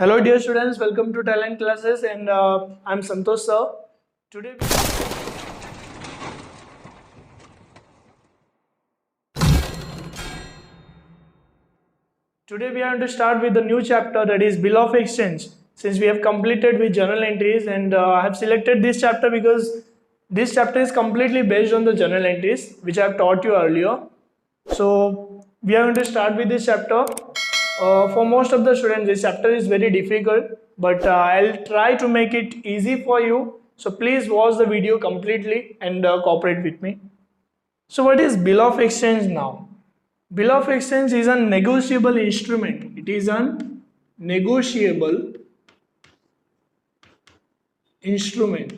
Hello, dear students. Welcome to Talent Classes, and I'm Santosh sir. Today, today we are going to start with the new chapter, that is Bill of Exchange. Since we have completed with journal entries, and I have selected this chapter because this chapter is completely based on the journal entries which I have taught you earlier. So we are going to start with this chapter. For most of the students, this chapter is very difficult, but I'll try to make it easy for you. So please watch the video completely and cooperate with me. So what is Bill of Exchange now? Bill of Exchange is a negotiable instrument. It is a negotiable instrument.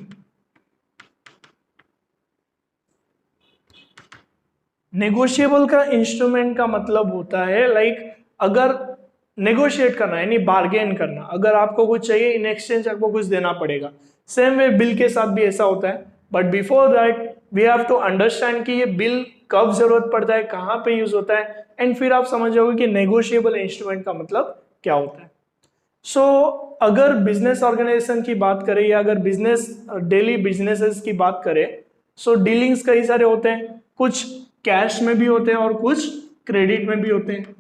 Negotiable का instrument का मतलब होता है अगर negotiate करना यानी bargain करना, अगर आपको कुछ चाहिए इन एक्सचेंज आपको कुछ देना पड़ेगा। सेम वे बिल के साथ भी ऐसा होता है, but before that we have to understand कि ये बिल कब जरूरत पड़ता है, कहाँ पे यूज होता है, एंड फिर आप समझ जाओगे कि नेगोशिएबल इंस्ट्रूमेंट का मतलब क्या होता है। सो अगर बिजनेस ऑर्गेनाइजेशन की बात करें या अगर बिजनेस डेली बिजनेसेस की बात करें, सो डीलिंग्स कई सारे होते हैं, कुछ कैश में भी होते हैं और कुछ क्रेडिट में भी होते हैं।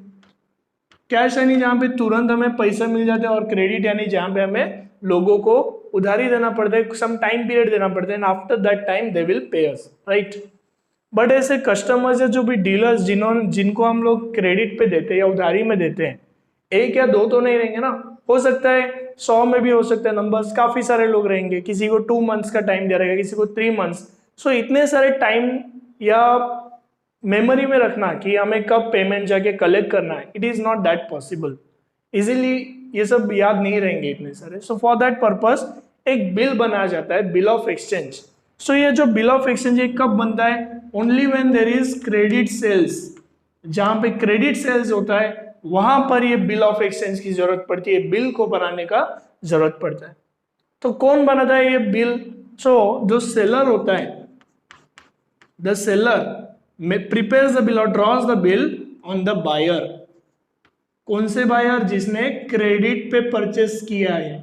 कैश यानी जहाँ पे तुरंत हमें पैसा मिल जाता है, और क्रेडिट यानी जहाँ पे हमें लोगों को उधारी देना पड़ता है, सम टाइम पीरियड देना पड़ता है, and after that time they will pay us, right. But ऐसे कस्टमर्स है जो भी डीलर्स जिनको हम लोग क्रेडिट पे देते हैं या उधारी में देते हैं, एक या दो तो नहीं रहेंगे ना, हो सकता है 100 में भी हो सकता है नंबर्स, काफी सारे लोग रहेंगे, किसी को 2 मंथ्स का टाइम दे रहेगा, किसी को 3 मंथ्स। सो इतने सारे टाइम या मेमोरी में रखना कि हमें कब पेमेंट जाके कलेक्ट करना है, it is not that possible. Easily ये सब याद नहीं रहेंगे इतने सारे। सो फॉर दैट पर्पस एक बिल बनाया जाता है, बिल ऑफ एक्सचेंज। सो ये जो बिल ऑफ एक्सचेंज ये कब बनता है? Only when there is credit sales. जहां पे क्रेडिट सेल्स होता है वहां पर ये बिल ऑफ एक्सचेंज की जरूरत पड़ती है, बिल को बनाने का जरूरत पड़ता है। तो कौन बनाता है ये बिल? सो जो सेलर होता है, the seller prepares the bill or draws the bill on the buyer। कौन से बायर? जिसने क्रेडिट पे परचेस किया है।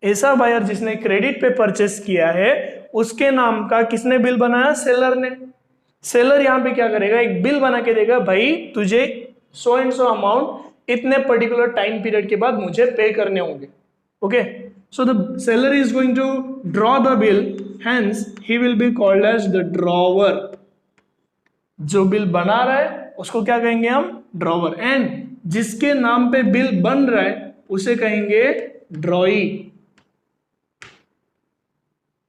ऐसा बायर जिसने क्रेडिट पे परचेस किया है उसके नाम का किसने बिल बनाया? सेलर ने। सेलर यहां पे क्या करेगा? एक बिल बना के देगा, भाई तुझे सो एंड सो अमाउंट इतने पर्टिकुलर टाइम पीरियड के बाद मुझे पे करने होंगे। Okay, so the seller is going to draw the bill, hence he will be called as the drawer. जो बिल बना रहा है उसको क्या कहेंगे हम? ड्रॉवर। एंड जिसके नाम पे बिल बन रहा है उसे कहेंगे ड्रॉई।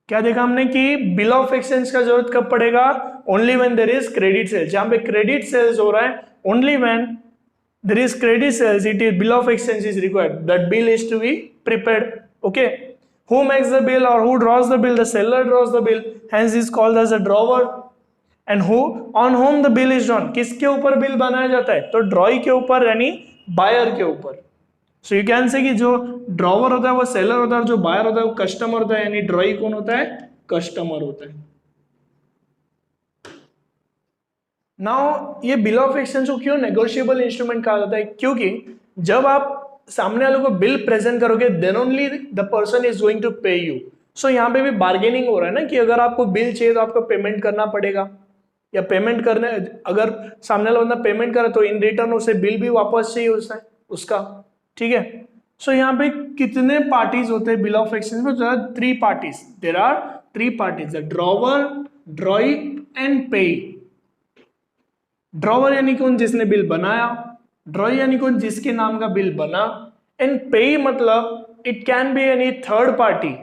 क्या देखा हमने कि बिल ऑफ एक्सचेंज का जरूरत कब पड़ेगा? Only when there is credit sales. जहां पे क्रेडिट सेल्स हो रहा है, only when there is credit sales it is bill of exchange is required. That bill is to be prepared. Okay, who makes the bill और who draws the bill? The seller draws the bill, hence is called as a drawer. And who on whom the bill is drawn? किसके ऊपर bill बनाया जाता है? तो ड्रॉई के ऊपर यानी बायर के ऊपर। सो यू कैन से कि जो ड्रॉवर होता है वो सेलर होता है, और जो बायर होता है वो कस्टमर होता है, यानी ड्रॉई कौन होता है? कस्टमर होता है। नाउ ये बिल ऑफ एक्सचेंज को क्यों नेगोशिएबल इंस्ट्रूमेंट कहा जाता है? क्योंकि जब आप सामने वाले को बिल प्रेजेंट करोगे then only the person is going to pay you. So यहाँ पे भी बार्गेनिंग हो रहा है ना, कि अगर आपको बिल चाहिए तो आपको पेमेंट करना पड़ेगा, या पेमेंट करने अगर सामने वाला बंदा पेमेंट करे तो इन रिटर्न उसे बिल भी वापस चाहिए उसका। ठीक है, सो यहाँ पे कितने पार्टीज होते हैं बिल ऑफ एक्सचेंज में? 3 parties. There are 3 parties, the drawer, drawee and payee. Drawer यानी कौन? जिसने बिल बनाया। ड्रॉई यानी कौन? जिसके नाम का बिल बना। एंड पे मतलब it can be any third party.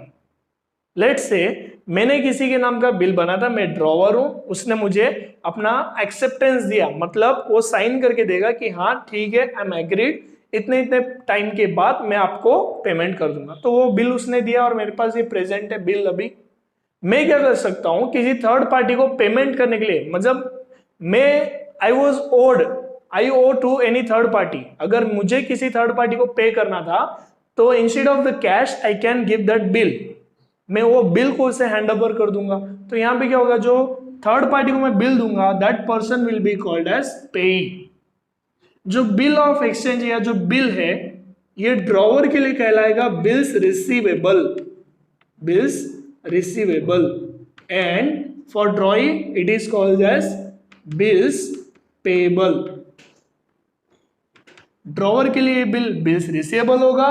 Let's say मैंने किसी के नाम का बिल बना था, मैं ड्रॉवर हूं, उसने मुझे अपना एक्सेप्टेंस दिया, मतलब वो साइन करके देगा कि हाँ ठीक है, आई एम एग्रीड, इतने इतने टाइम के बाद मैं आपको पेमेंट कर दूंगा। तो वो बिल उसने दिया और मेरे पास ये प्रेजेंट है बिल। अभी मैं क्या कर सकता हूं? किसी थर्ड पार्टी को पेमेंट करने के लिए, मतलब मैं I owe to any third party. अगर मुझे किसी थर्ड पार्टी को पे करना था तो instead of the cash I can give that bill. मैं वो बिल को उसे हैंड ओवर कर दूंगा। तो यहां पे क्या होगा? जो थर्ड पार्टी को मैं बिल दूंगा that person will be called as payee. जो बिल ऑफ एक्सचेंज या जो बिल है ये ड्रॉवर के लिए कहलाएगा bills receivable, bills receivable, and for drawee it is called as bills payable. Drawer के लिए बिल बिल्स रिसीवेबल होगा,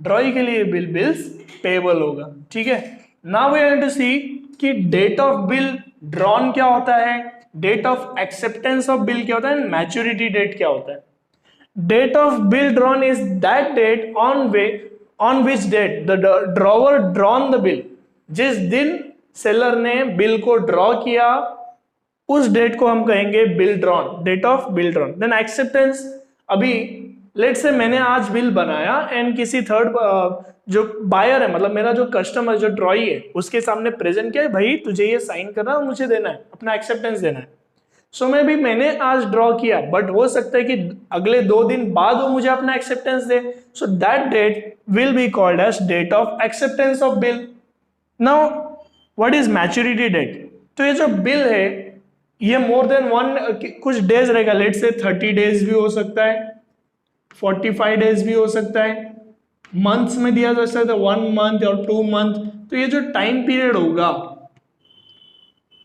ड्रॉई के लिए बिल बिल्स पेबल होगा। ठीक है, now we are to see कि डेट ऑफ बिल ड्रॉन क्या होता है, date of acceptance of bill क्या होता है, मैच्योरिटी डेट क्या होता है। Date of bill drawn is that date on which date the drawer drawn the bill, जिस दिन सेलर ने बिल को ड्रॉ किया उस डेट को हम कहेंगे bill drawn, date of bill drawn. Then acceptance, अभी लेट से मैंने आज बिल बनाया एंड किसी थर्ड जो बायर है, मतलब मेरा जो कस्टमर जो ड्रॉई है उसके सामने प्रेजेंट किया है, भाई तुझे ये साइन करना है और मुझे देना है, अपना एक्सेप्टेंस देना है। सो मैं भी मैंने आज ड्रॉ किया, बट हो सकता है कि अगले 2 दिन बाद वो मुझे अपना एक्सेप्टेंस दे, so that date will be called as date of acceptance of bill. Now what is maturity date, तो ये जो बिल है ये मोर देन कुछ डेज रहेगा, लेट से 30 डेज भी हो सकता है, 45 डेज भी हो सकता है, मंथ्स में दिया जा सकता है 1 मंथ और 2 मंथ। तो ये जो टाइम पीरियड होगा,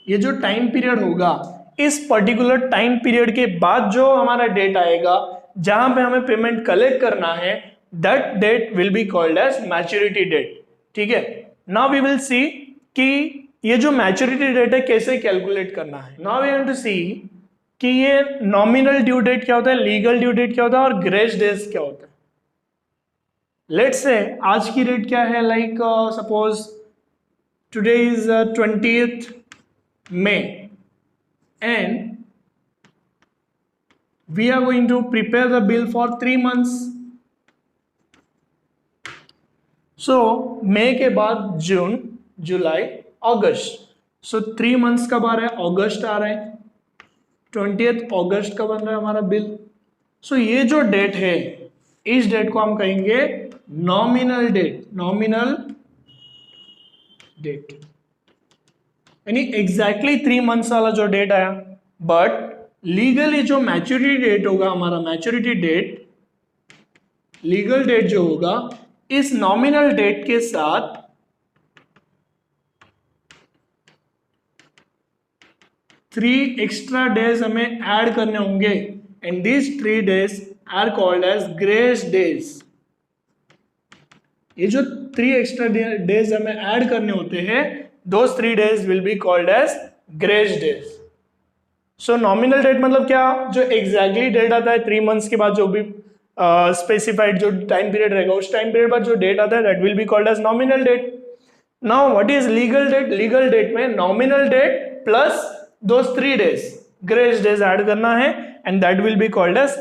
ये जो टाइम पीरियड होगा, इस पर्टिकुलर टाइम पीरियड के बाद जो हमारा डेट आएगा जहां पे हमें पेमेंट कलेक्ट करना है, that date will be called as maturity date. ठीक है, नाउ वी विल सी कि ये जो मैच्योरिटी डेट है कैसे कैलकुलेट करना है। Now we want to see कि ये नॉमिनल ड्यू डेट क्या होता है, लीगल ड्यू डेट क्या होता है और ग्रेस डेज क्या होता है। लेट्स से आज की डेट क्या है, like suppose today is 20th May and we are going to prepare the bill for 3 months. So मई के बाद जून, जुलाई, अगस्त, सो 3 मंथ्स कब आ रहा है, अगस्त आ रहा है, 20th अगस्त का बन रहा है हमारा बिल। सो ये जो डेट है इस डेट को हम कहेंगे नॉमिनल डेट, नॉमिनल डेट, यानी एग्जैक्टली 3 मंथ्स वाला जो डेट आया। बट लीगली जो मैच्योरिटी डेट होगा हमारा, मैच्योरिटी डेट, लीगल डेट जो होगा, इस नॉमिनल डेट के साथ 3 एक्स्ट्रा डेज हमें ऐड करने होंगे and this 3 days are called as grace days. ये जो 3 एक्स्ट्रा डेज हमें ऐड करने होते हैं, those 3 days will be called as grace days. So nominal date मतलब क्या, जो exactly डेट आता है 3 मंथ्स के बाद, जो भी स्पेसिफाइड जो टाइम पीरियड रहेगा उस टाइम पीरियड बाद जो डेट आता है, that will be called as nominal date. Now what is legal date? Legal date में nominal date plus those 3 days grace days add करना है and that will be called as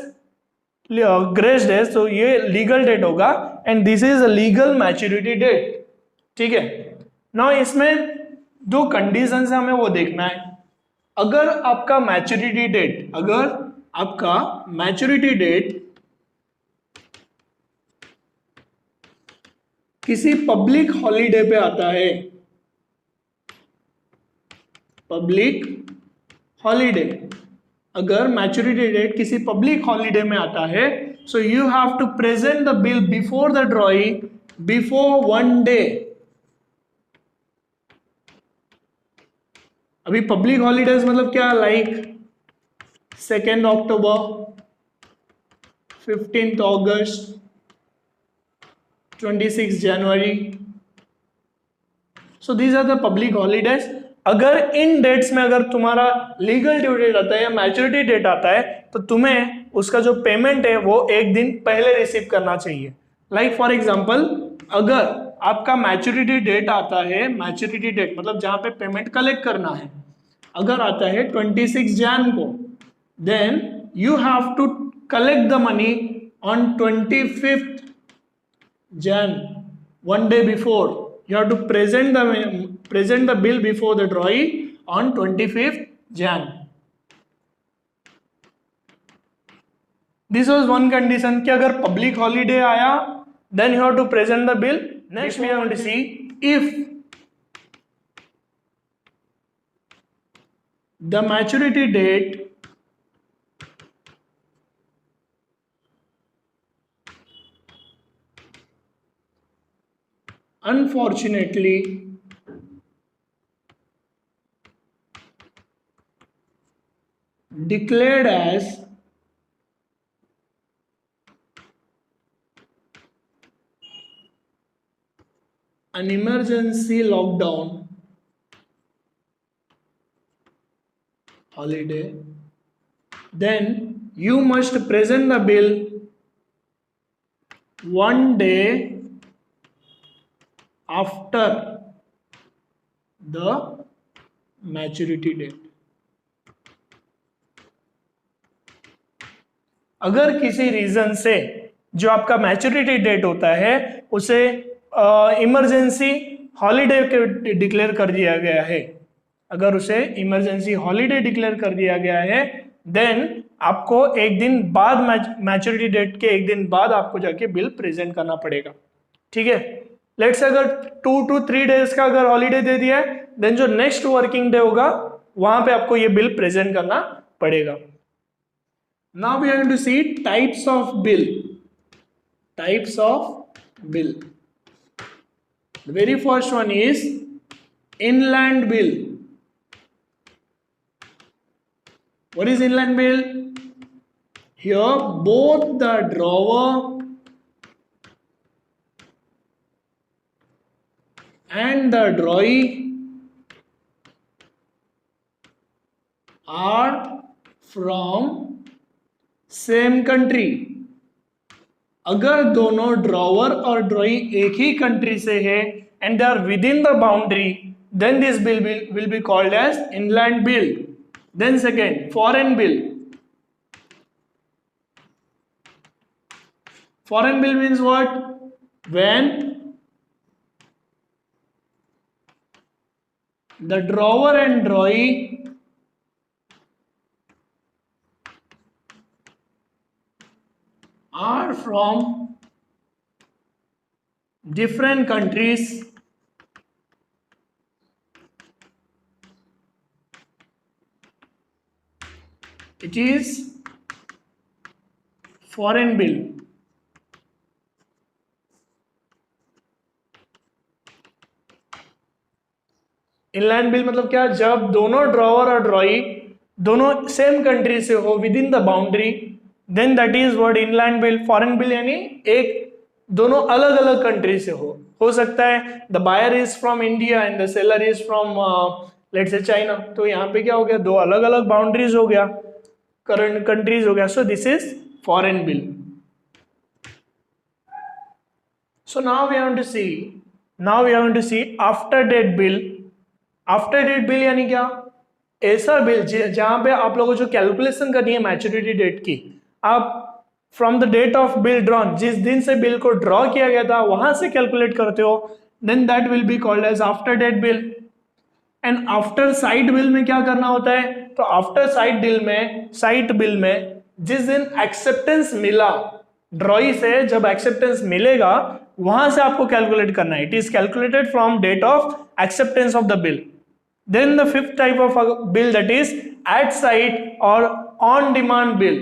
grace days. तो ये legal date होगा and this is a legal maturity date. ठीक है, now इसमें 2 condition है हमें वो देखना है। अगर आपका मैच्योरिटी डेट, अगर आपका मैच्योरिटी डेट किसी पब्लिक हॉलीडे पे आता है, पब्लिक हॉलीडे, अगर मैच्योरिटी डेट किसी पब्लिक हॉलीडे में आता है, so you have to present the bill before the drawing before 1 day. अभी पब्लिक हॉलीडेज मतलब क्या, like 2 October, 15 August, 26 January, so these are the public holidays. अगर इन डेट्स में अगर तुम्हारा लीगल ड्यू डेट आता है या मैच्योरिटी डेट आता है, तो तुम्हें उसका जो पेमेंट है वो 1 दिन पहले रिसीव करना चाहिए। लाइक फॉर एग्जांपल, अगर आपका मैच्योरिटी डेट आता है, मैच्योरिटी डेट मतलब जहां पे पेमेंट कलेक्ट करना है, अगर आता है 26 जैन को, then you have to collect the money on 25th Jan, 1 day before. You have to present the bill before the drawing on 25th Jan. This was one condition कि अगर public holiday आया, then you have to present the bill. Next we are going to see if the maturity date unfortunately declared as an emergency lockdown holiday, then you must present the bill one day after the maturity date. अगर किसी reason से जो आपका maturity date होता है उसे emergency holiday declare कर दिया गया है, अगर उसे इमरजेंसी हॉलीडे डिक्लेयर कर दिया गया है, देन आपको एक दिन बाद, मैच्योरिटी डेट के एक दिन बाद आपको जाके बिल प्रेजेंट करना पड़ेगा. ठीक है, लेट्स अगर 2 to 3 डेज का अगर हॉलीडे दे दिया है, देन जो नेक्स्ट वर्किंग डे होगा वहां पे आपको ये बिल प्रेजेंट करना पड़ेगा. Now we are going to see types of bill. Types of bill. The very first one is inland bill. What is inland bill? Here both the drawer and the drawee are from same country. अगर दोनों drawer और ड्रॉई एक ही country से है and they are within the boundary, then this bill will be called as inland bill. Then second, foreign bill. Foreign bill means what? When the drawer and drawee are from different countries it is foreign bill. Inland bill मतलब क्या? जब दोनों drawer और ड्रॉई दोनों same country से हो, within the boundary, then that is what inland bill. Foreign bill यानी एक दोनों अलग अलग कंट्री से हो सकता है the buyer is from India and the seller is from let's say China, तो यहाँ पे क्या हो गया? दो अलग अलग बाउंड्रीज हो गया, करंट कंट्रीज हो गया. So this is foreign bill. So now we are going to see after date bill. After date bill यानी क्या? ऐसा बिल जहां पे आप लोगों को जो कैलकुलेशन करनी है मैच्योरिटी डेट की, आप from the date of bill drawn, जिस दिन से बिल को ड्रॉ किया गया था वहां से कैलकुलेट करते हो, then that will be called as after date bill. And after sight bill में क्या करना होता है? तो आफ्टर साइट बिल में जिस दिन एक्सेप्टेंस मिला ड्रॉई से, जब एक्सेप्टेंस मिलेगा वहां से आपको कैलकुलेट करना है. It is calculated from date of acceptance of the bill. Then the fifth type of bill, that is at site or on demand bill.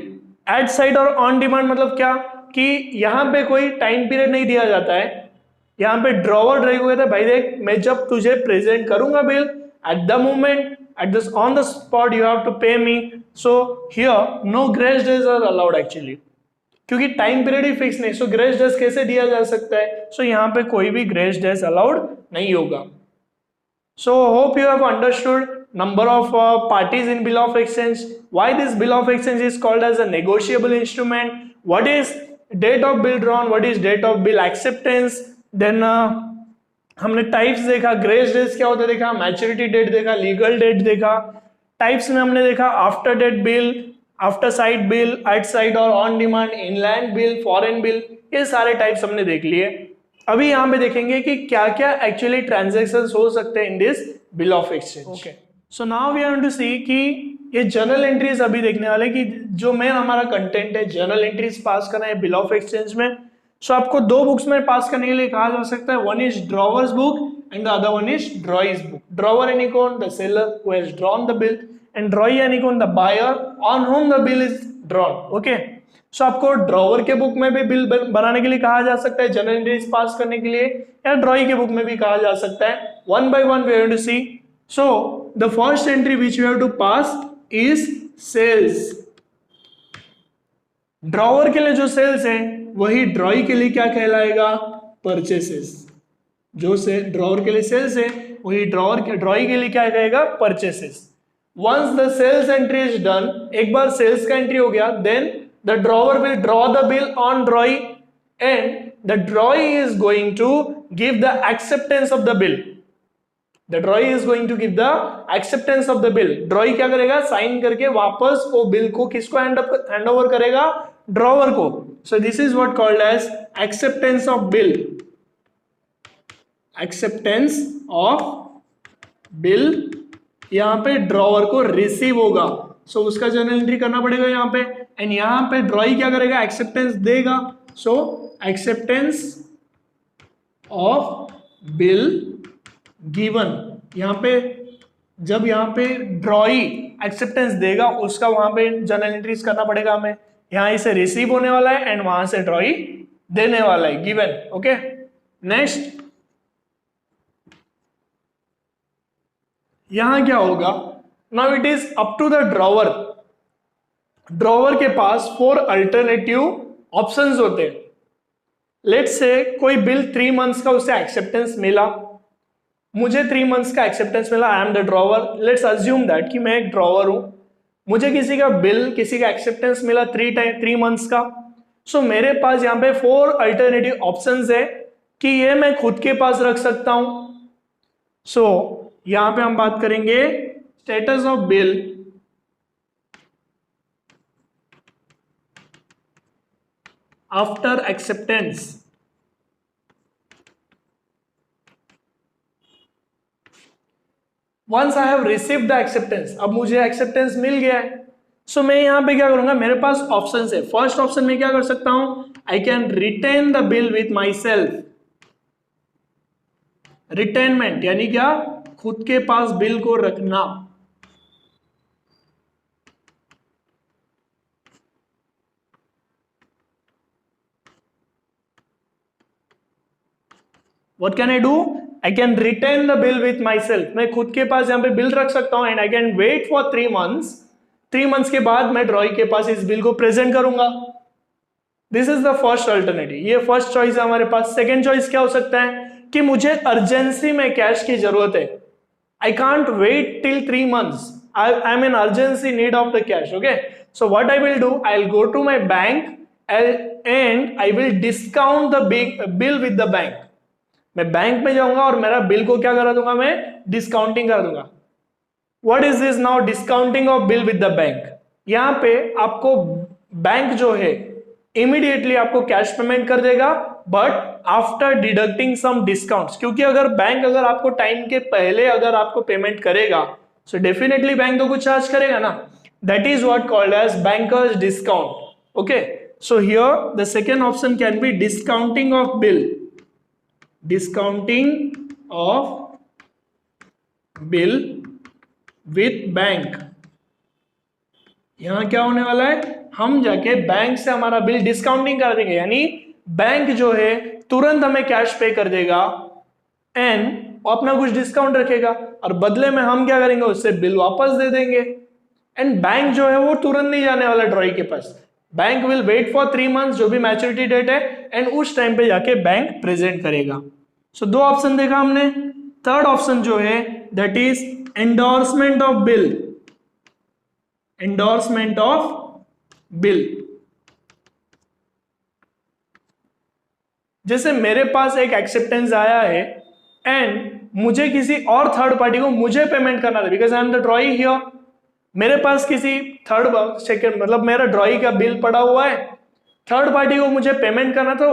At site और on demand मतलब क्या? कि यहाँ पे कोई टाइम पीरियड नहीं दिया जाता है. यहाँ पे ड्रॉवर ड्राइव हुआ था, भाई देख मैं जब तुझे प्रेजेंट करूंगा bill, at the moment on the spot you have to pay me. So here no grace days are allowed actually, क्योंकि टाइम पीरियड ही फिक्स नहीं. सो ग्रेस डेज कैसे दिया जा सकता है? सो यहाँ पे कोई भी ग्रेस डेज अलाउड नहीं होगा. So hope you have understood number of parties in bill of exchange, why this bill of exchange is called as a negotiable instrument, what is date of bill drawn, what is date of bill acceptance, then हमने types देखा, grace days क्या होता है देखा, maturity date देखा, legal date देखा. Types में हमने देखा after date bill, after sight bill, at sight और on demand, inland bill, foreign bill, ये सारे टाइप्स हमने देख लिए. अभी यहाँ पे देखेंगे कि क्या क्या एक्चुअली ट्रांजैक्शंस हो सकते हैं in this bill of exchange. Okay, so now we are going to see कि ये जर्नल एंट्रीज अभी देखने वाले कि जो मेन हमारा कंटेंट है जर्नल एंट्रीज पास करना है बिल ऑफ एक्सचेंज में. सो आपको दो बुक्स में पास करने के लिए कहा जा सकता है, one is drawer's book and the other one is drawee's book. Drawer यानी कौन? The seller who has drawn the bill, and drawee यानी कौन? The buyer on whom the bill is drawn. Okay, so आपको drawer के book में भी bill बनाने के लिए कहा जा सकता है, जनरल एंट्रीज पास करने के लिए, या ड्रॉई के बुक में भी कहा जा सकता है। One by one we have to see. So the first entry which we have to pass is sales. Drawer के लिए जो सेल्स है वही ड्रॉई के लिए क्या कहलाएगा, परचेसेस। जो से ड्रॉवर के लिए सेल्स है वही ड्रॉई के लिए क्या कहेगा, purchases. Once the sales entry is done, एक बार सेल्स का एंट्री हो गया, then the drawer will draw the bill on drawee and the drawee is going to give the acceptance of the bill. The drawee is going to give the acceptance of the bill. Drawee क्या करेगा, sign करके वापस वो bill को किसको hand over करेगा, drawer को। So this is what called as acceptance of bill. Acceptance of bill, यहां पे ड्रॉवर को रिसीव होगा, सो उसका जर्नल एंट्री करना पड़ेगा यहां पे। एंड यहां पे ड्रॉई क्या करेगा, एक्सेप्टेंस देगा। सो एक्सेप्टेंस ऑफ बिल गिवन, यहां पे जब यहां पे ड्रॉई एक्सेप्टेंस देगा उसका वहां पे जर्नल एंट्रीज करना पड़ेगा हमें। यहां इसे रिसीव होने वाला है एंड वहां से ड्रॉई देने वाला है, गिवन। ओके, नेक्स्ट यहां क्या होगा, now it is up to the drawer. Drawer के पास 4 अल्टरनेटिव ऑप्शंस होते हैं। लेट्स से कोई बिल 3 मंथ्स का उसे एक्सेप्टेंस मिला, मुझे 3 मंथ्स का एक्सेप्टेंस मिला, I am the drawer. Let's assume that कि मैं एक ड्रॉवर हूं, मुझे किसी का बिल, किसी का एक्सेप्टेंस मिला 3 मंथ्स का। सो मेरे पास यहाँ पे 4 अल्टरनेटिव ऑप्शंस है कि ये मैं खुद के पास रख सकता हूं। सो यहां पे हम बात करेंगे status of bill after acceptance. Once I have received the acceptance, अब मुझे एक्सेप्टेंस मिल गया है, सो मैं यहां पे क्या करूंगा, मेरे पास ऑप्शन है। फर्स्ट ऑप्शन में क्या कर सकता हूं, I can retain the bill with myself. Retainment यानी क्या, खुद के पास बिल को रखना। What can I do? I can retain the bill with myself. मैं खुद के पास यहाँ पे बिल रख सकता हूँ and I can wait for 3 months. 3 months के बाद मैं ड्रॉई के पास इस बिल को प्रेजेंट करूंगा। This is the first alternative, ये फर्स्ट चॉइस है हमारे पास। सेकेंड चॉइस क्या हो सकता है कि मुझे अर्जेंसी में कैश की जरूरत है, I can't wait till 3 months, I am in urgency need of the cash. Okay, so what I will do, I will go to my bank and I will discount the bill with the bank. मैं bank में जाऊंगा और मेरा bill को क्या करा दूंगा, मैं डिस्काउंटिंग कर दूंगा। What is this now, discounting of bill with the bank. यहां पे आपको बैंक जो है इमीडिएटली आपको कैश पेमेंट कर देगा, but after deducting some discounts. क्योंकि अगर आपको टाइम के पहले अगर आपको पेमेंट करेगा, सो डेफिनेटली बैंक तो कुछ चार्ज करेगा ना। That is what called as bankers discount. Okay, so here the second option can be discounting of bill. Discounting of bill with bank. यहां क्या होने वाला है, हम जाके बैंक से हमारा बिल डिस्काउंटिंग कर देंगे, यानी बैंक जो है तुरंत हमें कैश पे कर देगा एंड अपना कुछ डिस्काउंट रखेगा और बदले में हम क्या करेंगे, उससे बिल वापस दे देंगे। एंड बैंक जो है वो तुरंत नहीं जाने वाला ड्रॉई के पास, bank will wait for 3 months जो भी मैच्योरिटी डेट है, एंड उस टाइम पे जाके बैंक प्रेजेंट करेगा। सो 2 ऑप्शन देखा हमने। थर्ड ऑप्शन जो है that is endorsement of bill. Endorsement of bill, जैसे मेरे पास एक एक्सेप्टेंस आया है एंड मुझे किसी और थर्ड पार्टी को मुझे पेमेंट करना था, because I am the ड्रॉई here. मेरे पास किसी थर्ड सेकेंड मतलब मेरा ड्रॉई का बिल पड़ा हुआ है, थर्ड पार्टी को मुझे पेमेंट करना था,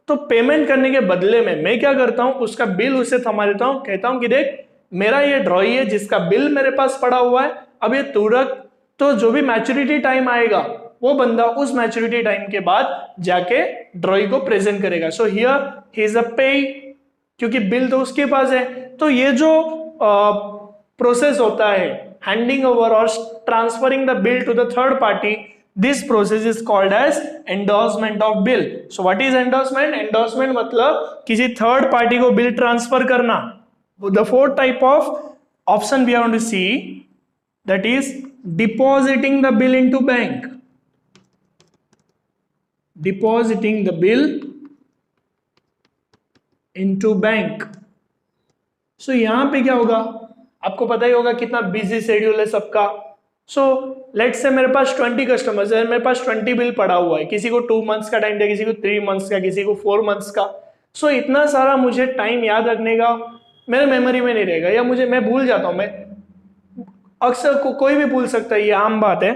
तो पेमेंट करने के बदले में मैं क्या करता हूं, उसका बिल उसे थमा देता हूं, कहता हूं कि देख मेरा ये ड्रॉई है जिसका बिल मेरे पास पड़ा हुआ है, अब ये तुरंत तो जो भी मैच्योरिटी टाइम आएगा वो बंदा उस मैच्योरिटी टाइम के बाद जाके ड्रॉई को प्रेजेंट करेगा। So here he is a पे, क्योंकि बिल तो उसके पास है। तो ये जो प्रोसेस होता है हैंडिंग ओवर और transferring the bill to the third party, this process is called as endorsement of bill. So what is endorsement? Endorsement मतलब किसी थर्ड पार्टी को बिल ट्रांसफर करना. The fourth type of option we have to see, that is depositing the bill into bank. Depositing the bill into bank. So यहां पे क्या होगा, आपको पता ही होगा कितना बिजी शेड्यूल है सबका. सो लेट्स से मेरे पास 20 कस्टमर्स है, मेरे पास 20 बिल पड़ा हुआ है. किसी को 2 मंथ्स का टाइम दिया, किसी को 3 मंथ्स का, किसी को 4 मंथ्स का. सो इतना सारा मुझे टाइम याद रखने का मेरे मेमोरी में नहीं रहेगा, या मैं भूल जाता हूं. मैं अक्सर कोई भी भूल सकता है, ये आम बात है.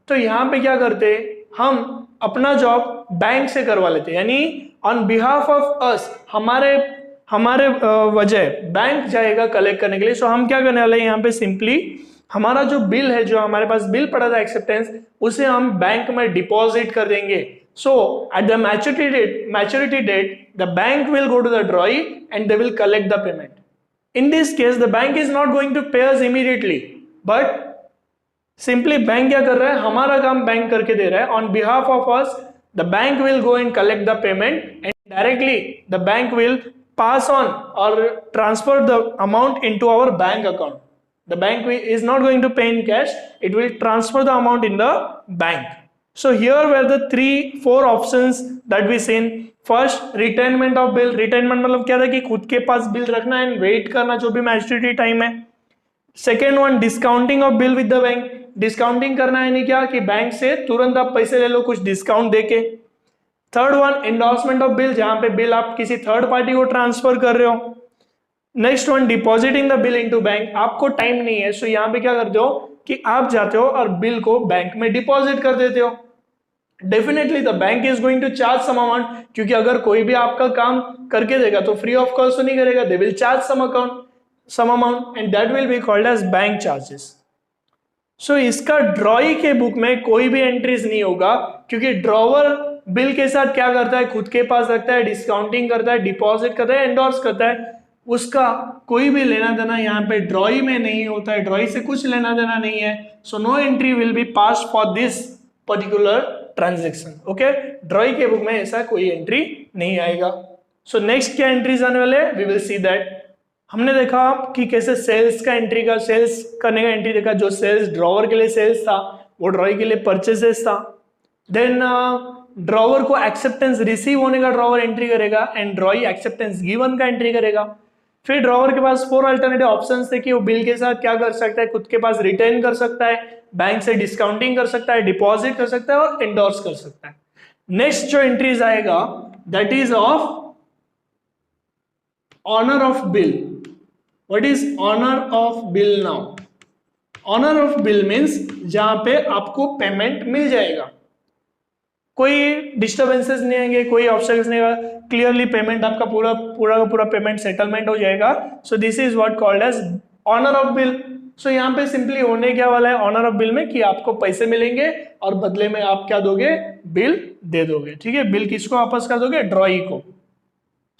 तो यहाँ पे क्या करते हैं, हम अपना जॉब बैंक से करवा लेते हैं, यानी ऑन बिहाफ ऑफ अस, हमारे वजह बैंक जाएगा कलेक्ट करने के लिए. सो हम क्या करने वाले हैं, यहाँ पे सिंपली हमारा जो बिल है, जो हमारे पास बिल पड़ा था एक्सेप्टेंस, उसे हम बैंक में डिपॉजिट कर देंगे. So at the maturity date the bank will go to the drawee and they will collect the payment. In this case, the bank is not going to pay us immediately, but simply bank क्या कर रहा है, हमारा काम bank करके दे रहा है. On behalf of us, the bank will go and collect the payment and directly the bank will pass on or transfer the amount into our bank account. The bank is not going to pay in cash, it will transfer the amount in the bank. So here were the 3-4 options that we seen. First retainment of bill. Retainment मतलब क्या था कि खुद के पास bill रखना and wait करना जो भी मैच्योरिटी टाइम है. Second one, discounting of bill with the bank. Discounting करना है, नहीं क्या कि बैंक से तुरंत आप पैसे ले लो कुछ डिस्काउंट देके. Third one, endorsement of bill, जहां पे बिल आप किसी थर्ड पार्टी को ट्रांसफर कर रहे हो. Next one, depositing the bill into bank. आपको टाइम नहीं है, सो यहाँ पे क्या करते हो कि आप जाते हो और बिल को बैंक में डिपॉजिट कर देते हो. Definitely the bank is going to charge some amount, क्योंकि अगर कोई भी आपका काम करके देगा तो फ्री ऑफ कॉस्ट तो नहीं करेगा, they will charge some amount and that will be called as bank charges. So इसका ड्रॉई के बुक में कोई भी एंट्रीज नहीं होगा, क्योंकि ड्रॉवर बिल के साथ क्या करता है, खुद के पास रखता है, डिस्काउंटिंग करता है, डिपॉजिट करता है, एंडोर्स करता है. उसका कोई भी लेना देना यहाँ पे ड्रॉई में नहीं होता है, ड्रॉई से कुछ लेना देना नहीं है. So no entry will be pass for this particular transaction. Okay, drawee के बुक में ऐसा कोई एंट्री नहीं आएगा. सो नेक्स्ट क्या एंट्रीज आने वाले हैं, वी विल सी दैट. हमने देखा कि कैसे सेल्स करने का एंट्री देखा. जो सेल्स ड्रॉवर के लिए सेल्स था, वो ड्रॉई के लिए परचेसेस था. देन ड्रॉवर को एक्सेप्टेंस रिसीव होने का ड्रॉवर एंट्री करेगा एंड ड्रॉई एक्सेप्टेंस गिवन का एंट्री करेगा. फिर ड्रॉवर के पास 4 अल्टरनेटिव ऑप्शंस थे कि वो बिल के साथ क्या कर सकता है, खुद के पास रिटेन कर सकता है, बैंक से डिस्काउंटिंग कर सकता है, डिपॉजिट कर सकता है और एंडोर्स कर सकता है. नेक्स्ट जो एंट्रीज आएगा that is of honour of bill. What is honour of bill now? Honour of bill means जहां पे आपको पेमेंट मिल जाएगा, कोई डिस्टर्बेंसेस नहीं आएंगे, कोई ऑब्स्टेकल्स नहीं आएगा, क्लियरली पेमेंट आपका पूरा का पूरा पेमेंट सेटलमेंट हो जाएगा. So this is what called as honour of bill. So यहाँ पे सिंपली होने क्या वाला है ऑनर ऑफ बिल में कि आपको पैसे मिलेंगे और बदले में आप क्या दोगे, बिल दे दोगे. ठीक है, बिल किसको वापस कर दोगे, ड्रॉई को.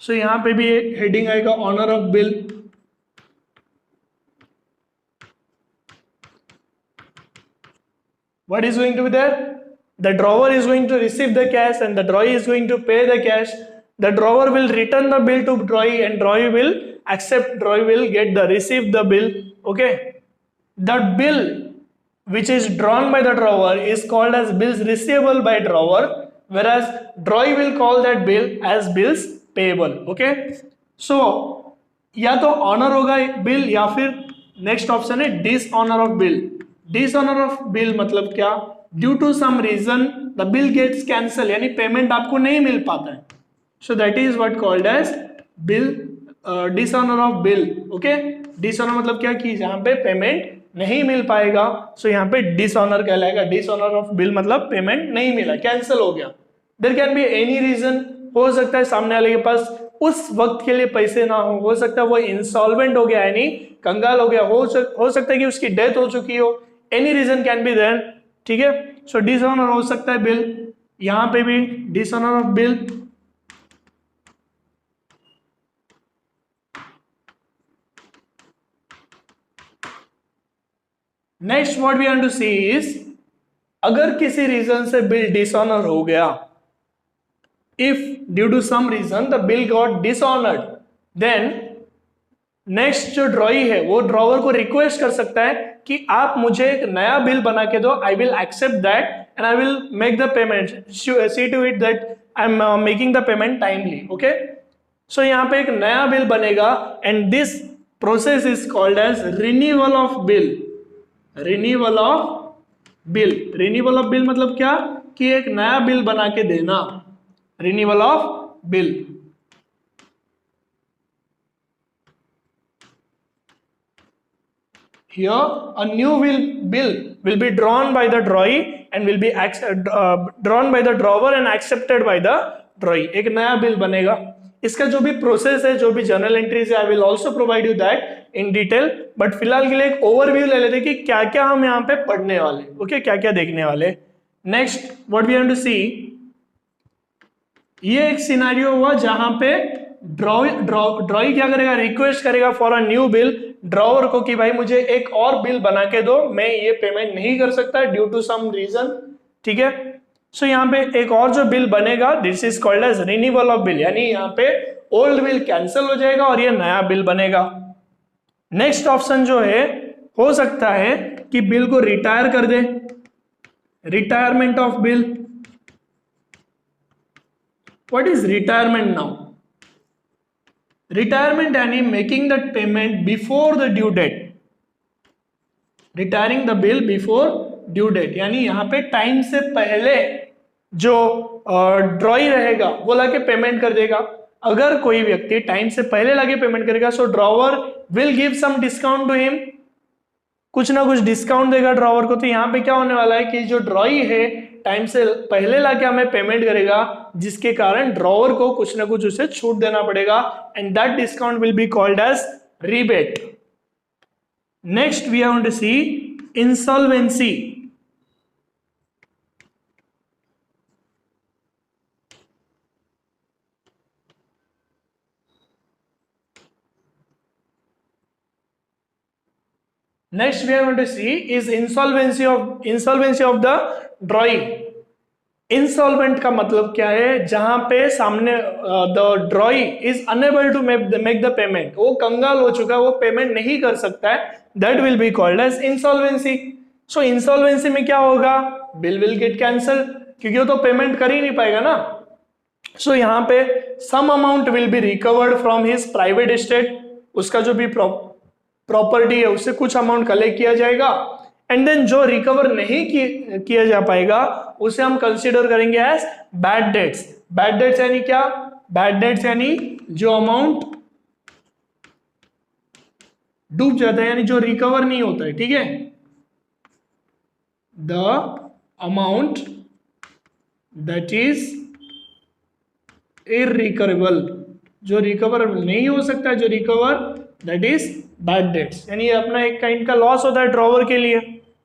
सो यहाँ पे भी हेडिंग आएगा honour of bill. What is going to be there? The drawer is going to receive the cash and the drawee is going to pay the cash. The drawer will return the bill to drawee and drawee will accept, drawee will receive the bill. Okay. The bill which is drawn by the drawer is called as bills receivable by drawer, whereas drawee will call that bill as bills payable. Okay. So या तो honour होगा bill या फिर next option है dishonour of bill. Dishonour of bill मतलब क्या, due to some reason the bill gets cancel, यानी payment आपको नहीं मिल पाता है. So that is what called as bill dishonour of bill. Okay, dishonour मतलब क्या कि जहां पे पेमेंट नहीं मिल पाएगा, सो यहाँ पे डिसऑनर कहलाएगा. डिसऑनर ऑफ बिल मतलब पेमेंट नहीं मिला, कैंसिल हो गया. There can be any reason, हो सकता है सामने वाले के पास उस वक्त के लिए पैसे ना हो सकता है वो इंसॉल्वेंट हो गया यानी कंगाल हो गया, हो सकता है कि उसकी डेथ हो चुकी हो. Any reason can be there. ठीक है, सो डिसऑनर हो सकता है बिल. यहां पे भी dishonour of bill. Next what we want to see is अगर किसी रीजन से बिल डिसऑनर हो गया, if due to some reason the bill got dishonoured, then next जो ड्रॉई है वो ड्रॉवर को रिक्वेस्ट कर सकता है कि आप मुझे एक नया बिल बना के दो, I will accept that and I will make the payment, see to it that I am making the payment timely. Okay, so यहाँ पे एक नया बिल बनेगा and this process is called as renewal of bill. Renewal of bill, renewal of bill मतलब क्या कि एक नया बिल बना के देना, renewal of bill. Here a new bill will be drawn by the drawee and will be drawn by the drawer and accepted by the drawee। एक नया बिल बनेगा। इसका जो भी प्रोसेस है, जो भी जर्नल एंट्रीज है, I will also provide you that in detail, but फिलहाल के लिए एक ओवरव्यू ले लेते हैं कि क्या क्या हम यहाँ पे पढ़ने वाले, ओके, क्या क्या देखने वाले। Next what we have to see, ये एक सिनेरियो हुआ जहां पे ड्रॉई क्या करेगा, रिक्वेस्ट करेगा for a new bill drawer को कि भाई मुझे एक और बिल बना के दो, मैं ये पेमेंट नहीं कर सकता ड्यू टू सम रीजन। ठीक है, सो यहाँ पे एक और जो बिल बनेगा, this is called as renewal of bill, यानी यहाँ पे ओल्ड बिल कैंसिल हो जाएगा और ये नया बिल बनेगा। नेक्स्ट ऑप्शन जो है, हो सकता है कि बिल को रिटायर कर दे, retirement of bill. What is retirement now? Retirement यानी making the payment before the due date, retiring the bill before due date, यानी यहां पे टाइम से पहले जो ड्रॉई रहेगा वो लाके पेमेंट कर देगा। अगर कोई व्यक्ति टाइम से पहले लाके पेमेंट करेगा, so drawer will give some discount to him, कुछ ना कुछ डिस्काउंट देगा ड्रॉवर को। तो यहाँ पे क्या होने वाला है कि जो ड्रॉई है टाइम से पहले लाके हमें पेमेंट करेगा, जिसके कारण ड्रॉवर को कुछ ना कुछ उसे छूट देना पड़ेगा, and that discount will be called as rebate. Next we have to see insolvency. Next we are going to see is insolvency of the drawee। Insolvent का मतलब क्या है? जहां पे सामने the drawee is unable to make the payment, वो कंगाल हो चुका है, वो पेमेंट नहीं कर सकता है, that will be called as insolvency. So insolvency में क्या होगा? बिल विल गेट कैंसल, क्योंकि वो तो पेमेंट कर ही नहीं पाएगा ना। सो यहाँ पे some amount will be recovered from his private estate, उसका जो भी प्रॉपर्टी है उससे कुछ अमाउंट कलेक्ट किया जाएगा, एंड देन जो रिकवर नहीं किया जा पाएगा उसे हम कंसीडर करेंगे as bad debts. Bad debts यानी क्या? बैड डेट्स यानी जो अमाउंट डूब जाता है, यानी जो रिकवर नहीं होता है। ठीक है, the amount that is irrecoverable, जो रिकवर नहीं हो सकता, जो recover that is bad debts, यानी अपना एक काइंड का लॉस होता है ड्रॉवर के लिए।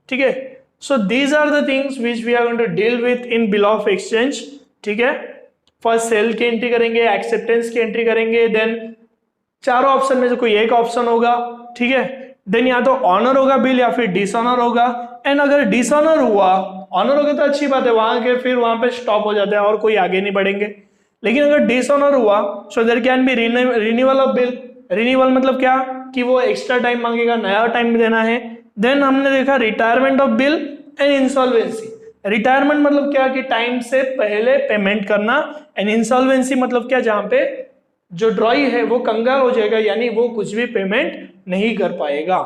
ठीक है, so these are the things which we are going to deal with in bill of exchange. ठीक है, फर्स्ट सेल की एंट्री करेंगे, एक्सेप्टेंस की एंट्री करेंगे, देन चारों ऑप्शन में से कोई एक ऑप्शन होगा। ठीक है, देन या तो ऑनर होगा बिल या फिर डिसऑनर होगा, एंड अगर डिसऑनर हुआ, ऑनर हो गया तो अच्छी बात है, वहां के फिर वहां पे स्टॉप हो जाता है और कोई आगे नहीं बढ़ेंगे। लेकिन अगर डिसऑनर हुआ, so there can be renewal of bill. Renewal मतलब क्या कि वो एक्स्ट्रा टाइम मांगेगा, नया टाइम देना है। देन हमने देखा retirement of bill and insolvency. Retirement मतलब क्या कि टाइम से पहले पेमेंट करना, एंड इंसॉल्वेंसी मतलब क्या, जहां पे जो ड्रॉई है वो कंगाल हो जाएगा, यानी वो कुछ भी पेमेंट नहीं कर पाएगा।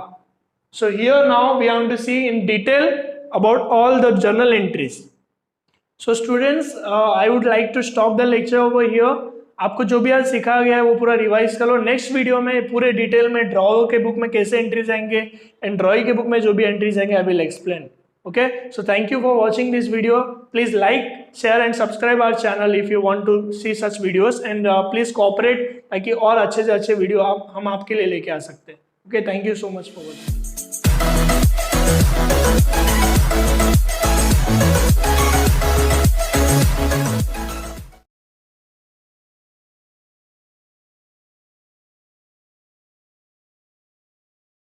So here now we have to see in detail about all the journal entries. So students, I would like to stop the lecture over here. आपको जो भी आज सिखाया गया है वो पूरा रिवाइज कर लो। नेक्स्ट वीडियो में पूरे डिटेल में ड्रॉवर के बुक में कैसे एंट्रीज आएंगे एंड ड्रॉई के बुक में जो भी एंट्रीज आएंगे I will explain. Okay, so thank you for watching this video. Please like, share and subscribe our channel if you want to see such videos, and please cooperate ताकि और अच्छे से अच्छे वीडियो हम आपके लिए लेके आ सकते हैं। Okay, thank you so much for watching.